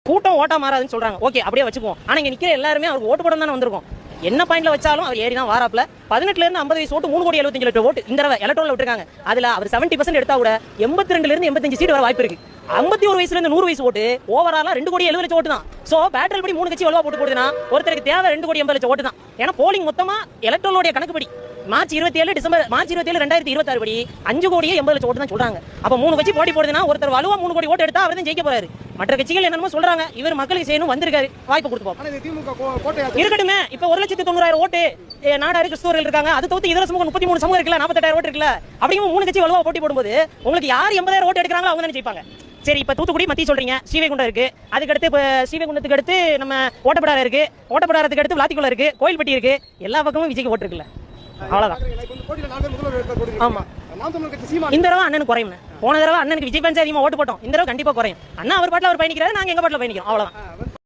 கூட்டம் ஓட்டா மாறாதுன்னு சொல்றாங்க. ஓகே, அப்படியே வச்சுக்குவோம். ஆனா இங்க நிக்கிற எல்லாருமே அவருக்கு ஓட்டு போட தானே வந்திருக்கோம். என்ன பாயிண்ட்ல வச்சாலும் அவர் ஏறி தான் வாராப்ல. 18ல இருந்து 50 வயசு ஓட்டு 3,75,00,000 ஓட்டு இந்த தடவை எலக்ட்ரோல விட்டுருக்காங்க. அதுல அவர் 70% எடுத்தா கூட 82ல இருந்து 85 சீட் வர வாய்ப்பு இருக்கு. 51 வயசுல இருந்து 100 வயசு ஓட்டு ஓவராலா 2,70,00,000 ஓட்டு தான். சோ பேட்டல் படி 3 கட்சி வலுவா போட்டு போடுதுன்னா ஒருத்தருக்கு தேவை 2,80,00,000 ஓட்டு தான். ஏன்னா போலிங் மொத்தமா எலக்ட்ரோலோட கணக்குப்படி மார்ச் 27 2026 படி 5,80,00,000 ஓட்டு தான் சொல்றாங்க. அப்ப 3 கட்சி போட்டி போடுதுன்னா ஒருத்தர் வலுவா 3 கோடி ஓட்டு எடுத்தா அவர் தான் ஜெயிக்க போறாரு. மற்ற கட்சிகள் என்னமோ சொல்றாங்க, இவர் மக்களுக்கு செய்யணும் வந்திருக்காரு, வாய்ப்பு கொடுத்துப்போம். இருக்கட்டுமே. இப்ப 1,90,000 ஓட்டு நாடாரு கிறிஸ்தவர்கள் இருக்காங்க. அது தவிர்த்து இதர சமூகம் 33 சமூகம் இருக்குல்ல, 48,000 ஓட்டு இருக்குல்ல. அப்படியும் 3 கட்சி வலுவா போட்டி போடும்போது உங்களுக்கு யார் 80,000 ஓட்டு எடுக்கிறாங்களோ அவங்க தானே ஜெயிப்பாங்க. சரி, இப்ப தூத்துக்குடி மத்தி சொல்றீங்க, ஸ்ரீவைகுண்டம் இருக்கு, அதுக்கடுத்து இப்ப ஸ்ரீவைகுண்டத்துக்கு அடுத்து நம்ம ஓட்டப்படாரம் இருக்கு, ஓட்டப்படாரத்துக்கு அடுத்து விளாத்திக்குளம் இருக்கு, கோயில்பட்டி இருக்கு. எல்லா பக்கமும் விஜய்க்கு ஓட்டு இருக்குல்ல, அவ்வளவுதான். ஆமா, இந்த தடவை அண்ணனுக்கு குறையும். போன தடவை அண்ணனுக்கு விஜய் ஃபேன்ஸ் அதிகமா ஓட்டு போட்டோம். இந்த தடவை கண்டிப்பா குறையும். அண்ணா அவர் பாட்டில் அவர் பயணிக்கிறாரு, நாங்க எங்க பாட்டில் பயணிக்கிறோம், அவ்வளவுதான்.